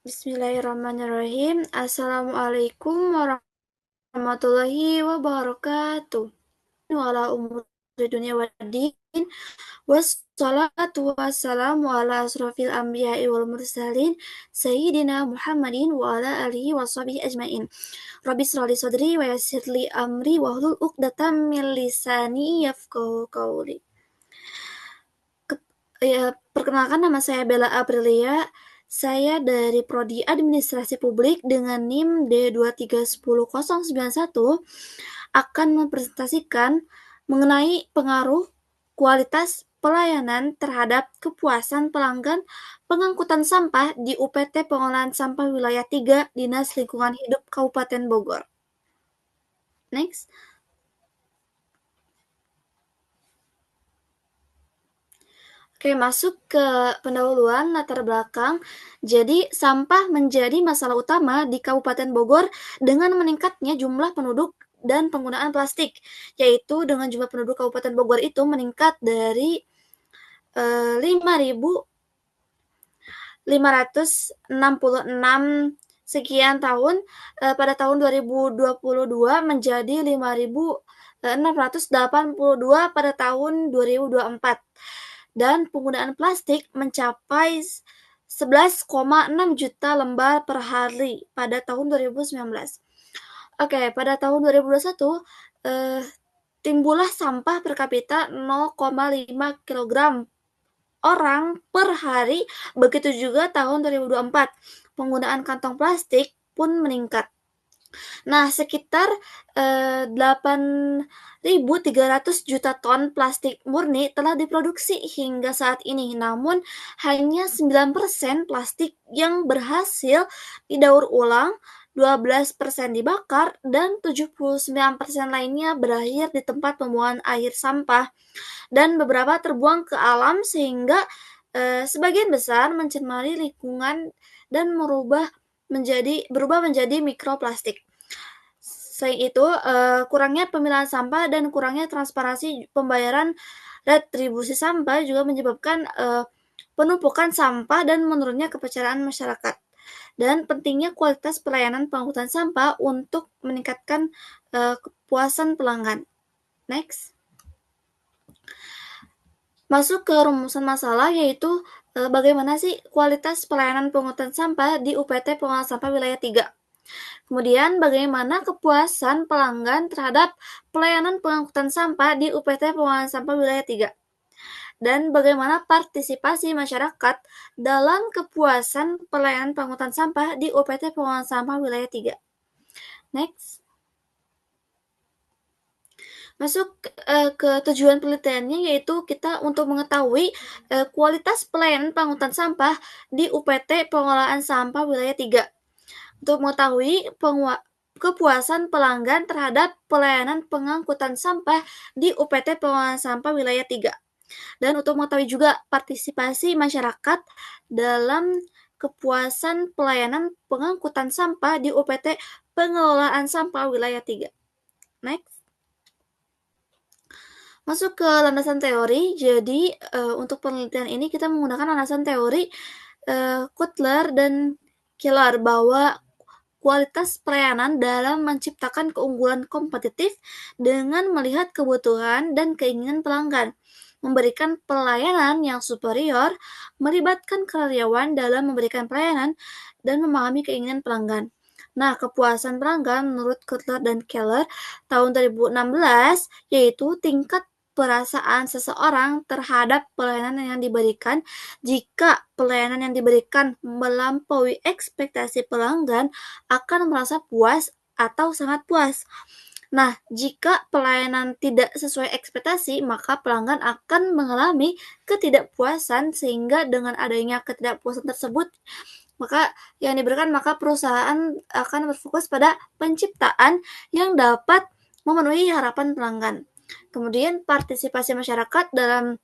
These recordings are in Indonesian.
Bismillahirrahmanirrahim. Assalamualaikum warahmatullahi wabarakatuh. Wala umuri dunia waddin. Wassalatu wassalamu ala asrafil anbiya'i wal mursalin. Sayyidina Muhammadin wa ala alihi wa sahbihi ajmain. Rabbi shrah li sadri wa yassir li amri wahlul 'uqdatam min lisani yafqahu qawli. Perkenalkan, nama saya Bella Aprilia. Saya dari Prodi Administrasi Publik dengan NIM D2310091 akan mempresentasikan mengenai pengaruh kualitas pelayanan terhadap kepuasan pelanggan pengangkutan sampah di UPT Pengolahan Sampah Wilayah 3 Dinas Lingkungan Hidup Kabupaten Bogor. Next. Oke, masuk ke pendahuluan latar belakang. Jadi, sampah menjadi masalah utama di Kabupaten Bogor dengan meningkatnya jumlah penduduk dan penggunaan plastik, yaitu dengan jumlah penduduk Kabupaten Bogor itu meningkat dari 5.566 sekian tahun pada tahun 2022 menjadi 5.682 pada tahun 2024. Dan penggunaan plastik mencapai 11,6 juta lembar per hari pada tahun 2019. Oke, pada tahun 2021 timbullah sampah per kapita 0,5 kg orang per hari. Begitu juga tahun 2024, penggunaan kantong plastik pun meningkat. Nah, sekitar 8.300 juta ton plastik murni telah diproduksi hingga saat ini. Namun, hanya 9% plastik yang berhasil didaur ulang, 12% dibakar, dan 79% lainnya berakhir di tempat pembuangan air sampah, dan beberapa terbuang ke alam sehingga sebagian besar mencemari lingkungan dan berubah menjadi mikroplastik. Selain itu, kurangnya pemilahan sampah dan kurangnya transparansi pembayaran retribusi sampah juga menyebabkan penumpukan sampah dan menurunnya kepercayaan masyarakat. Dan pentingnya kualitas pelayanan pengangkutan sampah untuk meningkatkan kepuasan pelanggan. Next. Masuk ke rumusan masalah, yaitu bagaimana sih kualitas pelayanan pengangkutan sampah di UPT Pengolahan Sampah Wilayah 3. Kemudian, bagaimana kepuasan pelanggan terhadap pelayanan pengangkutan sampah di UPT Pengolahan Sampah Wilayah 3. Dan bagaimana partisipasi masyarakat dalam kepuasan pelayanan pengangkutan sampah di UPT Pengolahan Sampah Wilayah 3. Next. Masuk ke tujuan penelitiannya, yaitu kita untuk mengetahui kualitas pelayanan pengangkutan sampah di UPT Pengolahan Sampah Wilayah 3. Untuk mengetahui kepuasan pelanggan terhadap pelayanan pengangkutan sampah di UPT Pengolahan Sampah Wilayah 3. Dan untuk mengetahui juga partisipasi masyarakat dalam kepuasan pelayanan pengangkutan sampah di UPT Pengelolaan Sampah Wilayah 3. Next. Masuk ke landasan teori. Jadi, untuk penelitian ini kita menggunakan landasan teori Kotler dan Keller bahwa kualitas pelayanan dalam menciptakan keunggulan kompetitif dengan melihat kebutuhan dan keinginan pelanggan, memberikan pelayanan yang superior, melibatkan karyawan dalam memberikan pelayanan, dan memahami keinginan pelanggan. Nah, kepuasan pelanggan menurut Kotler dan Keller tahun 2016 yaitu tingkat perasaan seseorang terhadap pelayanan yang diberikan. Jika pelayanan yang diberikan melampaui ekspektasi pelanggan, akan merasa puas atau sangat puas. Nah, jika pelayanan tidak sesuai ekspektasi, maka pelanggan akan mengalami ketidakpuasan, sehingga dengan adanya ketidakpuasan tersebut, maka perusahaan akan berfokus pada penciptaan yang dapat memenuhi harapan pelanggan. Kemudian partisipasi masyarakat dalam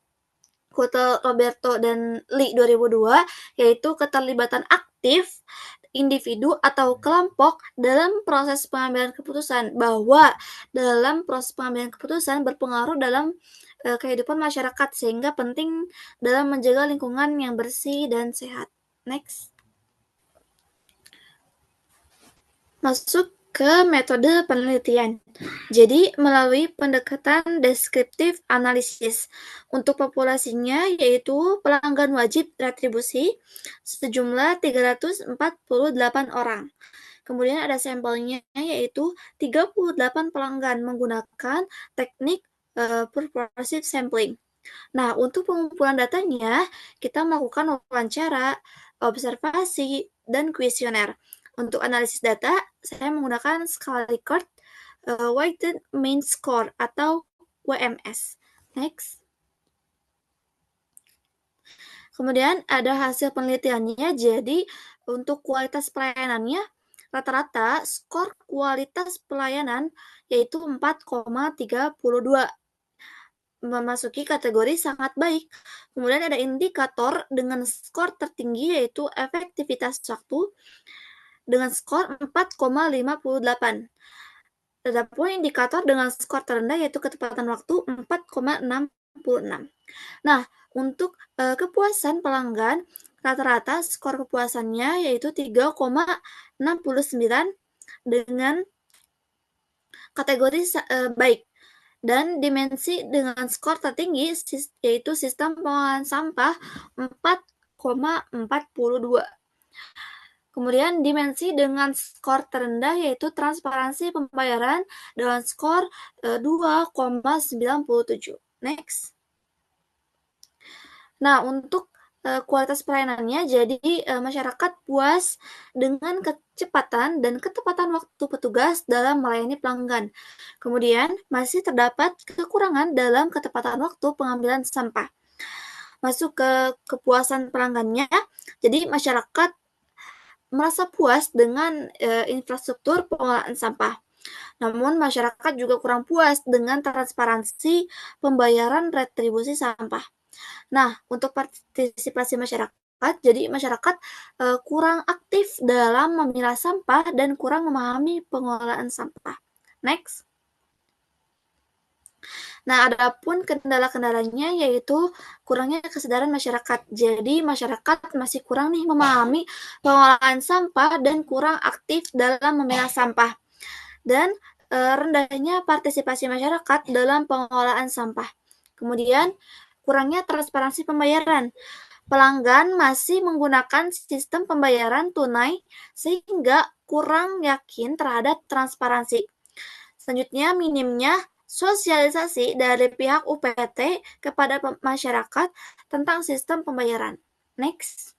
kode Roberto dan Lee 2002, yaitu keterlibatan aktif individu atau kelompok dalam proses pengambilan keputusan, bahwa dalam proses pengambilan keputusan berpengaruh dalam kehidupan masyarakat, sehingga penting dalam menjaga lingkungan yang bersih dan sehat. Next. Masuk ke metode penelitian. Jadi, melalui pendekatan deskriptif analisis. Untuk populasinya yaitu pelanggan wajib retribusi sejumlah 348 orang. Kemudian ada sampelnya yaitu 38 pelanggan menggunakan teknik purposive sampling. Nah, untuk pengumpulan datanya, kita melakukan wawancara, observasi, dan kuesioner. Untuk analisis data, saya menggunakan skala Likert Weighted Mean Score atau WMS. Next. Kemudian ada hasil penelitiannya, jadi untuk kualitas pelayanannya, rata-rata skor kualitas pelayanan yaitu 4,32, memasuki kategori sangat baik. Kemudian ada indikator dengan skor tertinggi yaitu efektivitas waktu dengan skor 4,58. Adapun indikator dengan skor terendah yaitu ketepatan waktu 4,66. Nah, untuk kepuasan pelanggan, rata-rata skor kepuasannya yaitu 3,69 dengan kategori baik. Dan dimensi dengan skor tertinggi yaitu sistem pengolahan sampah 4,42. Kemudian dimensi dengan skor terendah yaitu transparansi pembayaran dengan skor 2,97. Next. Nah, untuk kualitas pelayanannya, jadi masyarakat puas dengan kecepatan dan ketepatan waktu petugas dalam melayani pelanggan. Kemudian, masih terdapat kekurangan dalam ketepatan waktu pengambilan sampah. Masuk ke kepuasan pelanggannya, jadi masyarakat merasa puas dengan infrastruktur pengolahan sampah. Namun, masyarakat juga kurang puas dengan transparansi pembayaran retribusi sampah. Nah, untuk partisipasi masyarakat, jadi masyarakat kurang aktif dalam memilah sampah dan kurang memahami pengelolaan sampah. Next. Nah, adapun kendala-kendalanya yaitu kurangnya kesadaran masyarakat. Jadi, masyarakat masih kurang nih memahami pengolahan sampah dan kurang aktif dalam memilah sampah. Dan rendahnya partisipasi masyarakat dalam pengolahan sampah. Kemudian, kurangnya transparansi pembayaran. Pelanggan masih menggunakan sistem pembayaran tunai sehingga kurang yakin terhadap transparansi. Selanjutnya, minimnya sosialisasi dari pihak UPT kepada masyarakat tentang sistem pembayaran. Next.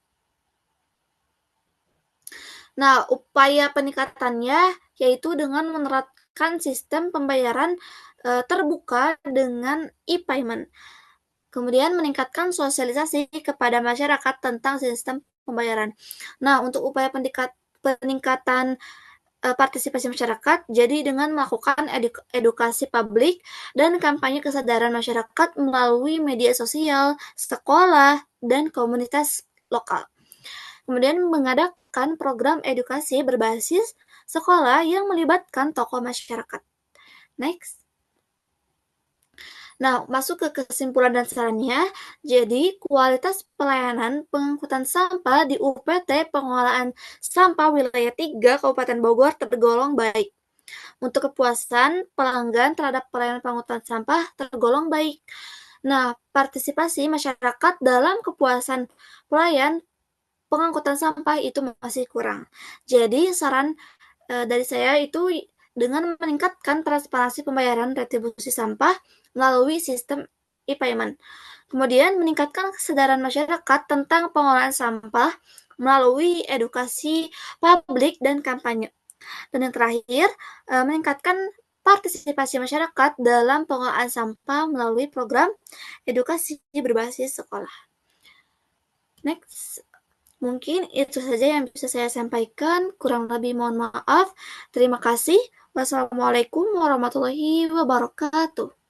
Nah, upaya peningkatannya yaitu dengan menerapkan sistem pembayaran terbuka dengan e-payment. Kemudian meningkatkan sosialisasi kepada masyarakat tentang sistem pembayaran. Nah, untuk upaya peningkatan partisipasi masyarakat, jadi dengan melakukan edukasi publik dan kampanye kesadaran masyarakat melalui media sosial, sekolah, dan komunitas lokal. Kemudian mengadakan program edukasi berbasis sekolah yang melibatkan tokoh masyarakat. Next. Nah, masuk ke kesimpulan dan sarannya, jadi kualitas pelayanan pengangkutan sampah di UPT Pengolahan Sampah Wilayah 3 Kabupaten Bogor tergolong baik. Untuk kepuasan pelanggan terhadap pelayanan pengangkutan sampah tergolong baik. Nah, partisipasi masyarakat dalam kepuasan pelayan pengangkutan sampah itu masih kurang. Jadi, saran dari saya itu dengan meningkatkan transparansi pembayaran retribusi sampah melalui sistem e-payment. Kemudian meningkatkan kesadaran masyarakat tentang pengolahan sampah melalui edukasi publik dan kampanye. Dan yang terakhir, meningkatkan partisipasi masyarakat dalam pengolahan sampah melalui program edukasi berbasis sekolah. Next. Mungkin itu saja yang bisa saya sampaikan. Kurang lebih mohon maaf. Terima kasih. Wassalamualaikum warahmatullahi wabarakatuh.